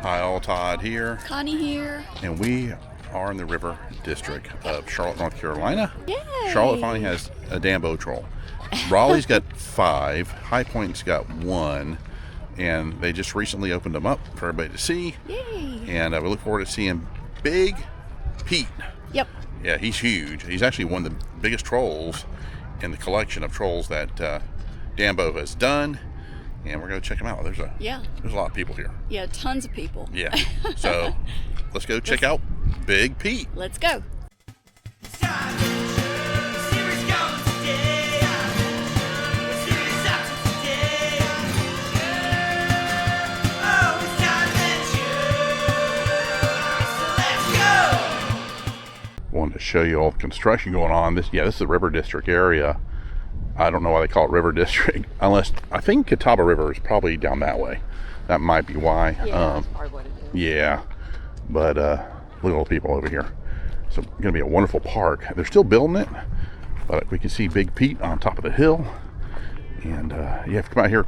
Hi all, Todd here. Connie here. And we are in the River District of Charlotte, North Carolina. Yay! Charlotte finally has a Dambo troll. Raleigh's got 5, High Point's got 1, and they just recently opened them up for everybody to see. Yay! And we look forward to seeing Big Pete. Yep. Yeah, he's huge. He's actually one of the biggest trolls in the collection of trolls that Dambo has done. And we're going to check him out. There's a lot of people here. Yeah, tons of people. Yeah. So let's go check out Big Pete. Let's go. Wanted to show you all the construction going on. This is the River District area. I don't know why they call it River District, unless I think Catawba River is probably down that way. That might be why. Yeah, that's probably what it is. Yeah, but look at all the people over here. So it's going to be a wonderful park. They're still building it, but we can see Big Pete on top of the hill. And you have to come out here.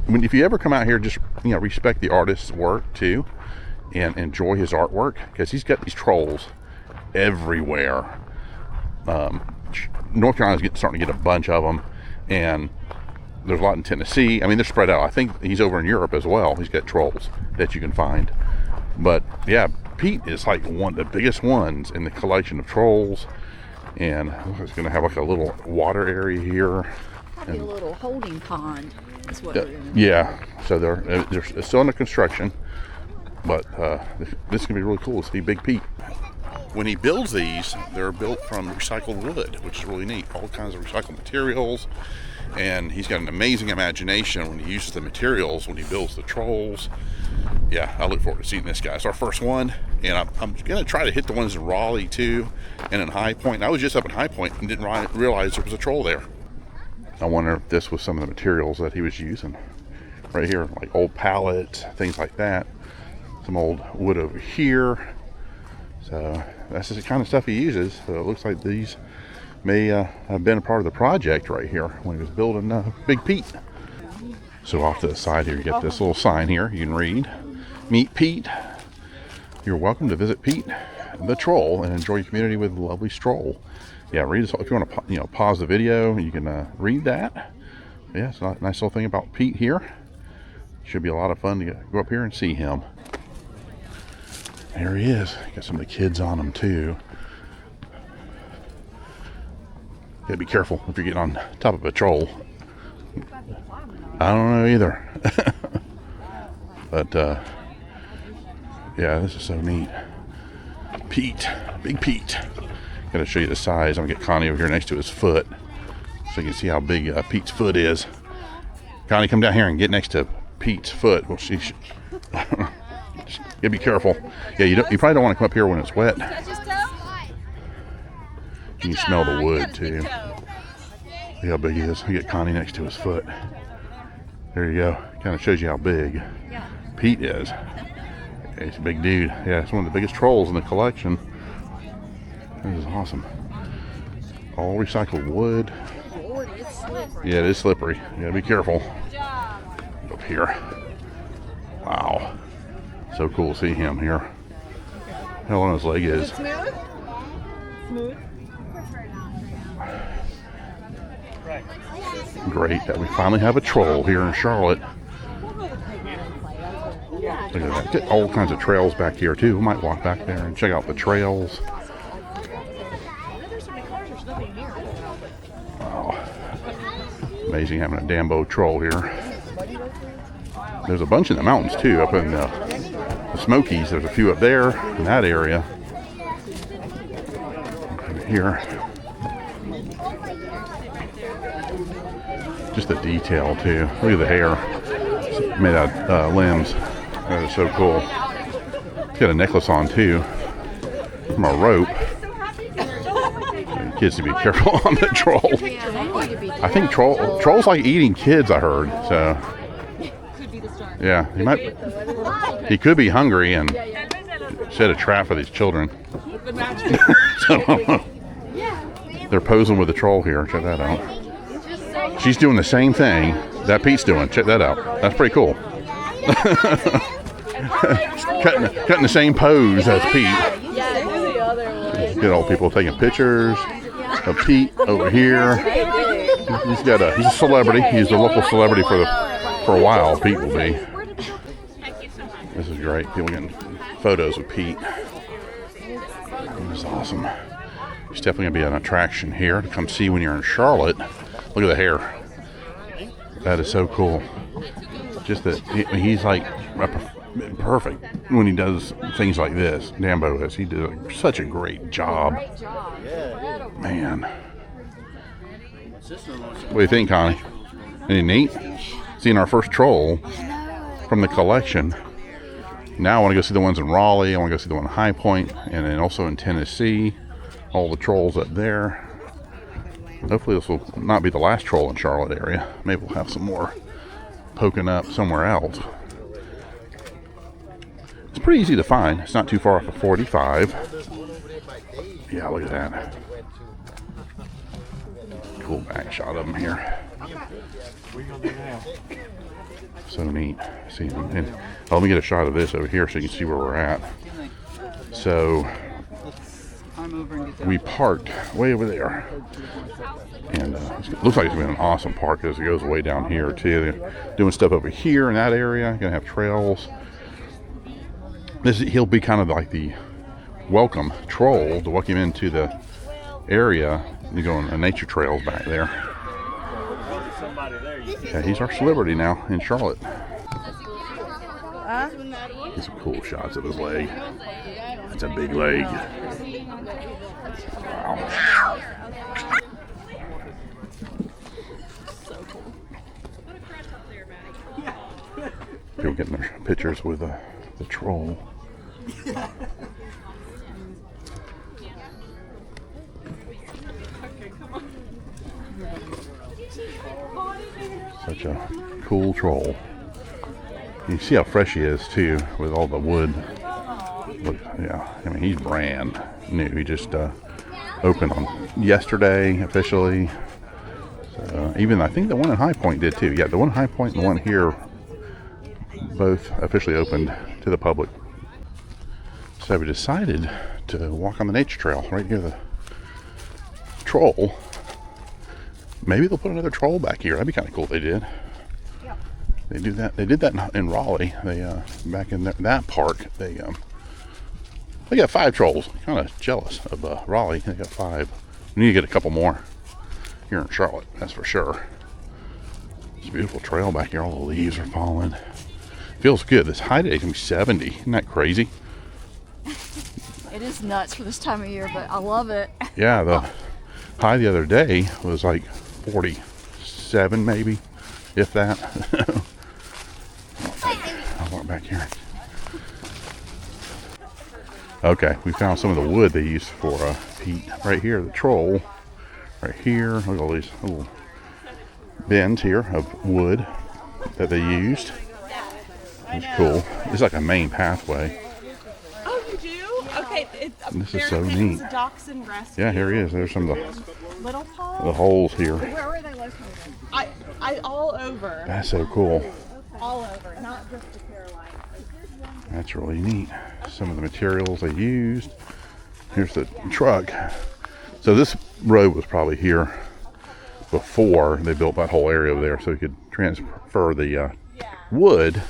If you ever come out here, just respect the artist's work too, and enjoy his artwork, because he's got these trolls everywhere. North Carolina's starting to get a bunch of them, and there's a lot in Tennessee. I mean, they're spread out. I think he's over in Europe as well. He's got trolls that you can find. But yeah, Pete is like one of the biggest ones in the collection of trolls. And it's going to have like a little water area here. Probably a little holding pond is what we're going to do. Yeah, so they're still under construction. But this is going to be really cool to see Big Pete. When he builds these, they're built from recycled wood, which is really neat. All kinds of recycled materials. And he's got an amazing imagination when he uses the materials, when he builds the trolls. Yeah, I look forward to seeing this guy. It's our first one. And I'm going to try to hit the ones in Raleigh, too, and in High Point. I was just up in High Point and didn't realize there was a troll there. I wonder if this was some of the materials that he was using. Right here, like old pallets, things like that. Some old wood over here. So that's the kind of stuff he uses. So it looks like these may have been a part of the project right here when he was building Big Pete. So off to the side here, you get this little sign here. You can read, "Meet Pete. You're welcome to visit Pete the Troll and enjoy your community with a lovely stroll." Yeah, read this. If you want to, pause the video, you can read that. Yeah, it's a nice little thing about Pete here. Should be a lot of fun to go up here and see him. There he is. Got some of the kids on him too. Gotta be careful if you're getting on top of a troll. I don't know either. But yeah, this is so neat. Pete, Big Pete. Gotta show you the size. I'm gonna get Connie over here next to his foot so you can see how big Pete's foot is. Connie, come down here and get next to Pete's foot. Well, you gotta be careful. Yeah, you probably don't want to come up here when it's wet. You can smell the wood too. See how big he is. You get Connie next to his foot. There you go. Kind of shows you how big Pete is. Yeah, he's a big dude. Yeah, it's one of the biggest trolls in the collection. This is awesome. All recycled wood. Yeah, it is slippery. You gotta be careful. Up here. Wow. So cool to see him here. How long his leg is. Smooth? Great that we finally have a troll here in Charlotte. Look at that. Get all kinds of trails back here too. We might walk back there and check out the trails. Wow. Amazing having a Dambo troll here. There's a bunch in the mountains too, up in the Smokies. There's a few up there in that area. Over here. Just the detail too. Look at the hair. It's made out of limbs. That is so cool. It's got a necklace on too from a rope. Kids need to be careful on the troll. I think trolls like eating kids, I heard. So yeah, he could be hungry and set a trap for these children. So, they're posing with the troll here. Check that out. She's doing the same thing that Pete's doing. Check that out. That's pretty cool. cutting the same pose as Pete. Yeah, do the other one. Get all people taking pictures of Pete over here. He's a celebrity. He's the local celebrity for a while. Pete will be. This is great. People getting photos of Pete. This is awesome. It's definitely gonna be an attraction here to come see when you're in Charlotte. Look at the hair. That is so cool. Just that he's like perfect when he does things like this. Dambo is. He did such a great job. Man. What do you think, Connie? Any neat? Seeing our first troll from the collection. Now I want to go see the ones in Raleigh. I want to go see the one in High Point, and then also in Tennessee. All the trolls up there. Hopefully this will not be the last troll in Charlotte area. Maybe we'll have some more poking up somewhere else. It's pretty easy to find. It's not too far off of 45. Yeah, look at that. Cool back shot of them here. So neat. See them. And let me get a shot of this over here so you can see where we're at. So we parked way over there. And it looks like it's been an awesome park because it goes way down here too. They're doing stuff over here in that area. Gonna have trails. He'll be kind of like the welcome troll to welcome into the area. You go on nature trails back there. Yeah, he's our celebrity now in Charlotte. Get some cool shots of his leg. That's a big leg. Wow. People getting their pictures with the troll. Such a cool troll. You see how fresh he is too, with all the wood. Look, yeah, I mean he's brand new. He just opened on yesterday officially. So, even I think the one in High Point did too. Yeah, the one in High Point and the one here both officially opened to the public. So we decided to walk on the nature trail right near the troll. Maybe they'll put another troll back here. That'd be kind of cool if they did. They do that. They did that in Raleigh. They back in that park. They got 5 trolls. Kind of jealous of Raleigh. They got 5. We need to get a couple more here in Charlotte. That's for sure. It's a beautiful trail back here. All the leaves are falling. Feels good. This high today is gonna be 70. Isn't that crazy? It is nuts for this time of year, but I love it. Yeah, the high the other day was like 47 maybe, if that. I'll walk back here. Okay, we found some of the wood they used for Pete. Right here, the troll. Right here, look at all these little bins here of wood that they used. It's cool. It's like a main pathway. Oh, you do? Okay. This is so neat. Dachshund rescue. Yeah, here he is. There's some of Little Paul? the holes here. Where were they located? I all over. That's so cool. All over, not just the Carolinas. That's really neat. Some of the materials they used. Here's the truck. So this road was probably here before they built that whole area over there, so you could transfer the wood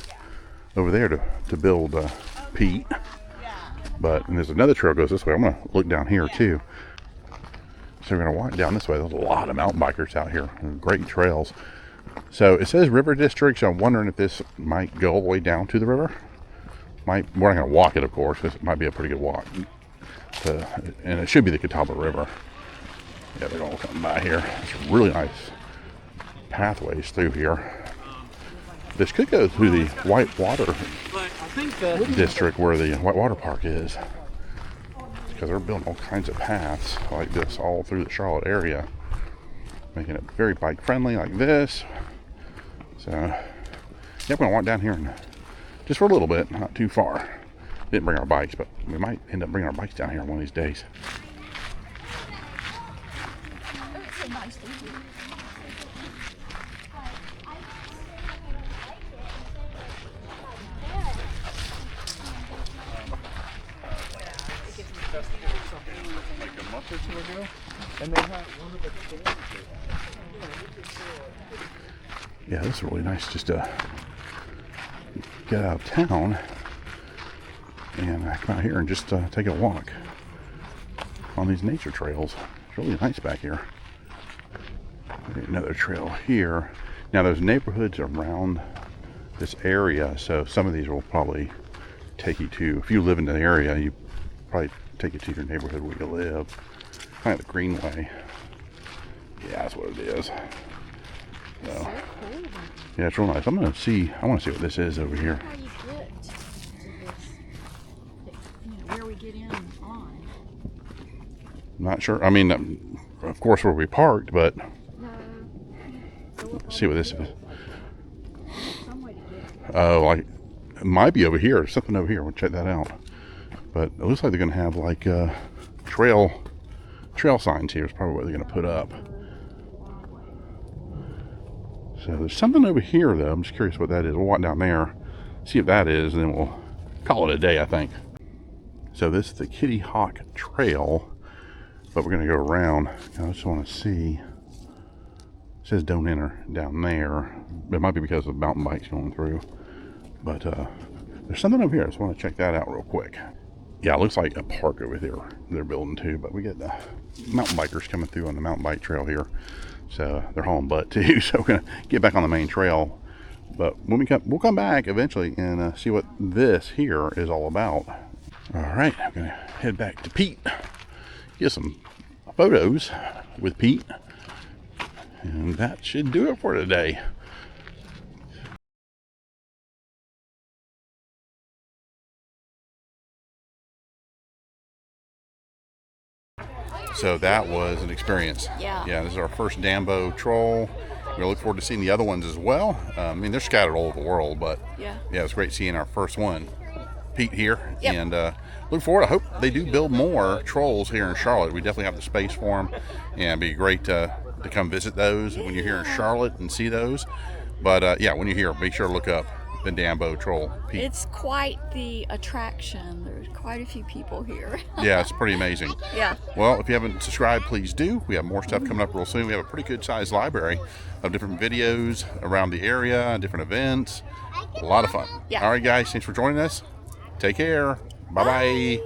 over there to build Pete. But and there's another trail goes this way. I'm gonna look down here too. So we're gonna walk down this way. There's a lot of mountain bikers out here. Great trails. So it says River District, so I'm wondering if this might go all the way down to the river. We're not gonna walk it, of course. This might be a pretty good walk. And it should be the Catawba River. Yeah, they're all coming by here. It's really nice pathways through here. This could go through the Whitewater district where the Whitewater Park is, because they're building all kinds of paths like this all through the Charlotte area, making it very bike friendly like this. So yeah, we're gonna walk down here and just for a little bit, not too far. Didn't bring our bikes, but we might end up bringing our bikes down here one of these days. or two ago, and they had one of the stands. Yeah, this is really nice just to get out of town and come out here and just take a walk on these nature trails. It's really nice back here. Another trail here. Now there's neighborhoods around this area, so some of these will probably take you to, if you live in the area, you probably take you to your neighborhood where you live. Kind of the Greenway. Yeah, that's what it is. So, yeah, it's real nice. I want to see what this is over here. How you get to this, where we get in on. I'm not sure. I mean, of course where we parked, but let's see what this is. Some way to get. Oh, like it might be over here. There's something over here. We'll check that out. But it looks like they're gonna have like trail signs here. Is probably what they're gonna put up. So there's something over here though. I'm just curious what that is. We'll walk down there, see if that is, and then we'll call it a day, I think. So this is the Kitty Hawk Trail, but we're gonna go around. I just want to see. It says don't enter down there. It might be because of mountain bikes going through. But there's something over here. I just want to check that out real quick. Yeah, it looks like a park over there they're building too. But we get mountain bikers coming through on the mountain bike trail here. So they're hauling butt too. So we're going to get back on the main trail. But when we'll come back eventually and see what this here is all about. All right, I'm going to head back to Pete. Get some photos with Pete. And that should do it for today. So that was an experience. Yeah. Yeah, this is our first Dambo troll. We look forward to seeing the other ones as well. I mean, they're scattered all over the world, but yeah, it's great seeing our first one. Pete here. Yep. And look forward. I hope they do build more trolls here in Charlotte. We definitely have the space for them, and it'd be great to come visit those when you're here in Charlotte and see those. But yeah, when you're here, be sure to look up the Dambo troll. Pete. It's quite the attraction. There's quite a few people here. Yeah, it's pretty amazing. Yeah. Well, if you haven't subscribed, please do. We have more stuff coming up real soon. We have a pretty good sized library of different videos around the area, different events. A lot of fun. Yeah. All right, guys, thanks for joining us. Take care. Bye-bye.